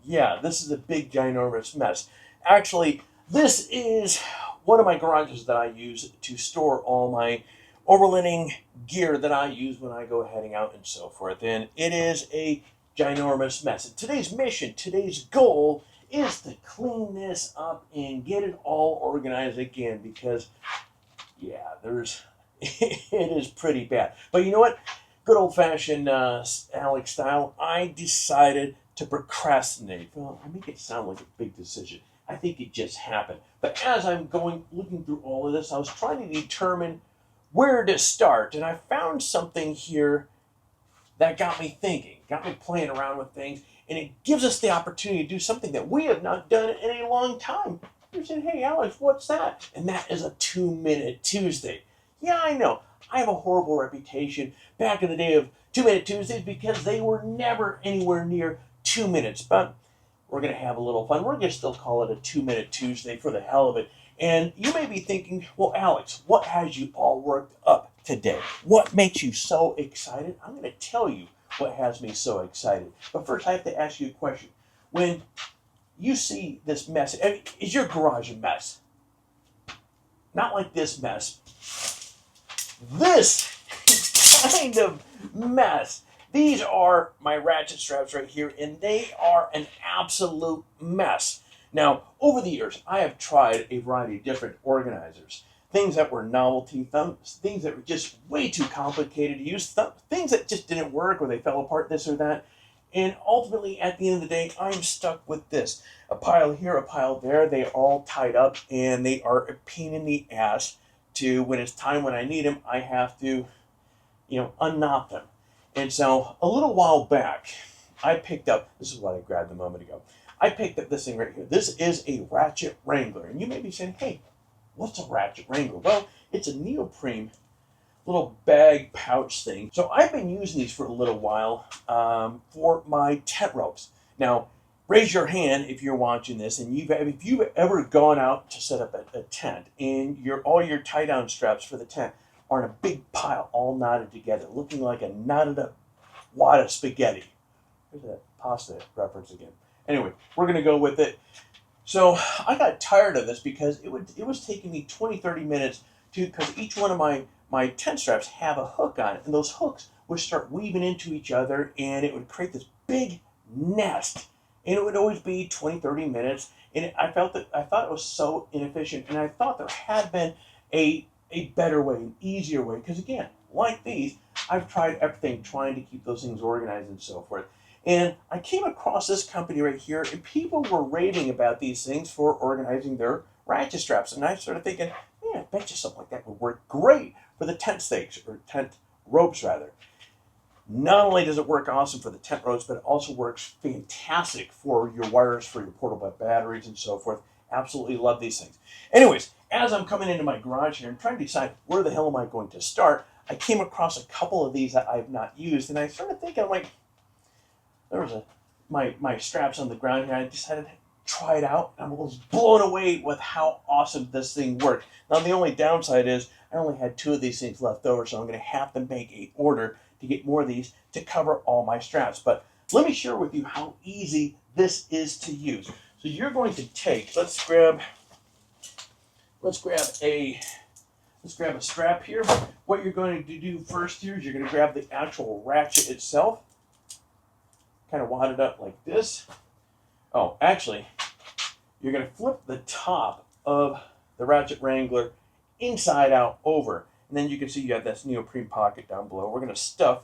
Yeah, this is a big, ginormous mess. Actually, this is one of my garages that I use to store all my overlanding gear that I use when I go heading out and so forth. And it is a ginormous mess. And today's mission, today's goal is to clean this up and get it all organized again because, yeah, there's it is pretty bad. But you know what? Good old fashioned Alex style, I decided to procrastinate. Well, I make it sound like a big decision. I think it just happened. But as I'm looking through all of this, I was trying to determine where to start. And I found something here that got me thinking, got me playing around with things. And it gives us the opportunity to do something that we have not done in a long time. You're saying, hey, Alex, what's that? And that is a 2-Minute Tuesday. Yeah, I know. I have a horrible reputation back in the day of 2-Minute Tuesdays because they were never anywhere near 2 minutes. But we're going to have a little fun. We're going to still call it a 2-Minute Tuesday for the hell of it. And you may be thinking, well, Alex, what has you all worked up today? What makes you so excited? I'm going to tell you what has me so excited. But first, I have to ask you a question. When you see this mess, is your garage a mess? Not like this mess. This kind of mess. These are my ratchet straps right here, and they are an absolute mess. Now, over the years, I have tried a variety of different organizers. Things that were novelty, things that were just way too complicated to use, things that just didn't work or they fell apart, this or that. And ultimately, at the end of the day, I'm stuck with this. A pile here, a pile there. They all tied up, and they are a pain in the ass to, when it's time when I need them, I have to, unknot them. And so, a little while back, I picked up, this is what I grabbed a moment ago. I picked up this thing right here. This is a Ratchet Wrangler. And you may be saying, hey, what's a Ratchet Wrangler? Well, it's a neoprene little bag pouch thing. So I've been using these for a little while for my tent ropes. Now, raise your hand if you're watching this and if you've ever gone out to set up a tent and all your tie-down straps for the tent are in a big pile, all knotted together, looking like a knotted up wad of spaghetti. There's that pasta reference again. Anyway, we're going to go with it. So I got tired of this because it was taking me 20-30 minutes because each one of my tent straps have a hook on it, and those hooks would start weaving into each other, and it would create this big nest, and it would always be 20-30 minutes, and I thought it was so inefficient, and I thought there had been a better way, an easier way, because again, like these, I've tried everything trying to keep those things organized and so forth. And I came across this company right here, and people were raving about these things for organizing their ratchet straps. And I started thinking, man, I bet you something like that would work great for the tent stakes, or tent ropes rather. Not only does it work awesome for the tent ropes, but it also works fantastic for your wires, for your portable batteries and so forth. Absolutely love these things. Anyways, as I'm coming into my garage here and trying to decide where the hell am I going to start, I came across a couple of these that I've not used, and I started thinking, I'm like, there was my straps on the ground here. I decided to try it out. I was blown away with how awesome this thing worked. Now, the only downside is I only had 2 of these things left over, so I'm going to have to make an order to get more of these to cover all my straps. But let me share with you how easy this is to use. So you're going to take, let's grab a strap here. What you're going to do first here is you're going to grab the actual ratchet itself. Kind of wad it up like this. Oh, actually, you're going to flip the top of the Ratchet Wrangler inside out over. And then you can see you have this neoprene pocket down below. We're going to stuff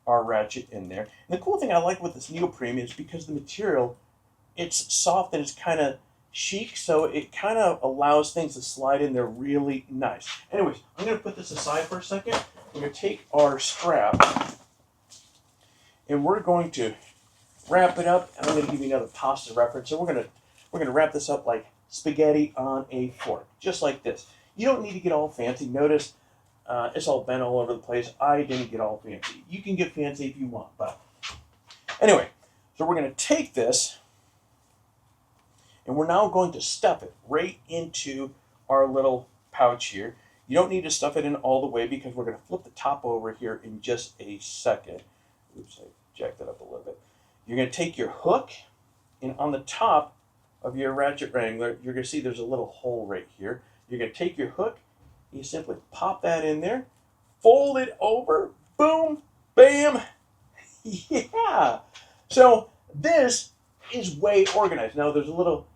our ratchet in there. And the cool thing I like with this neoprene is because the material, it's soft and it's kind of chic, so it kind of allows things to slide in there really nice. Anyways, I'm going to put this aside for a second. We're going to take our strap and we're going to wrap it up, and I'm going to give you another pasta reference. So we're going to wrap this up like spaghetti on a fork, just like this. You don't need to get all fancy. Notice it's all bent all over the place. I didn't get all fancy. You can get fancy if you want, but anyway. So we're going to take this, and we're now going to stuff it right into our little pouch here. You don't need to stuff it in all the way because we're going to flip the top over here in just a second. Oops, I jacked that up a little bit. You're going to take your hook, And on the top of your Ratchet Wrangler, you're going to see there's a little hole right here. You're going to take your hook, you simply pop that in there, fold it over, boom, bam, yeah. So this is way organized. Now there's a little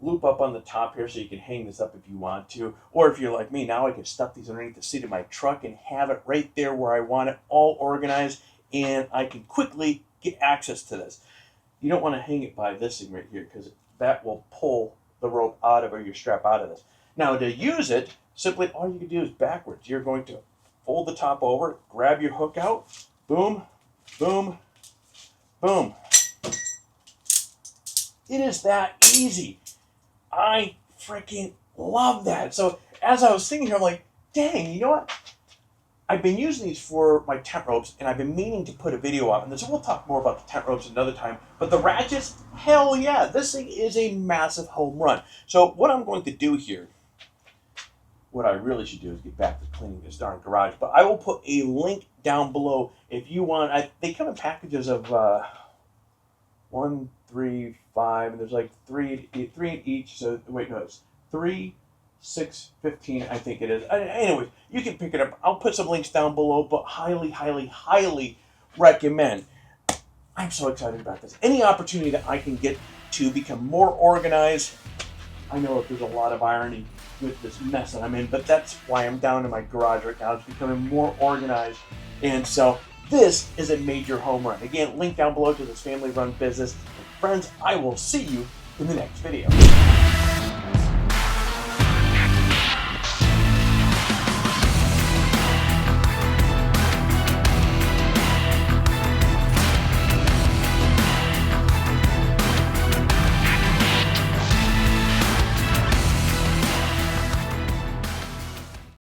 loop up on the top here so you can hang this up if you want to. Or if you're like me, now I can stuff these underneath the seat of my truck and have it right there where I want it, all organized, and I can quickly get access to this. You don't want to hang it by this thing right here because that will pull the rope out of or your strap out of this. Now to use it, simply all you can do is backwards. You're going to fold the top over, grab your hook out, boom, boom, boom. It is that easy. I freaking love that. So as I was thinking here, I'm like, dang, you know what? I've been using these for my tent ropes, and I've been meaning to put a video on this. We'll talk more about the tent ropes another time. But the ratchets, hell yeah, this thing is a massive home run. So what I'm going to do here, what I really should do is get back to cleaning this darn garage. But I will put a link down below if you want. They come in packages of 1, 3, 5, and there's like three in each. So wait, no, it's 3, 6, 15, I think it is. Anyways, you can pick it up. I'll put some links down below, but highly, highly, highly recommend. I'm so excited about this. Any opportunity that I can get to become more organized. I know there's a lot of irony with this mess that I'm in, but that's why I'm down in my garage right now. It's becoming more organized. And so this is a major home run. Again, link down below to this family-run business. And friends, I will see you in the next video.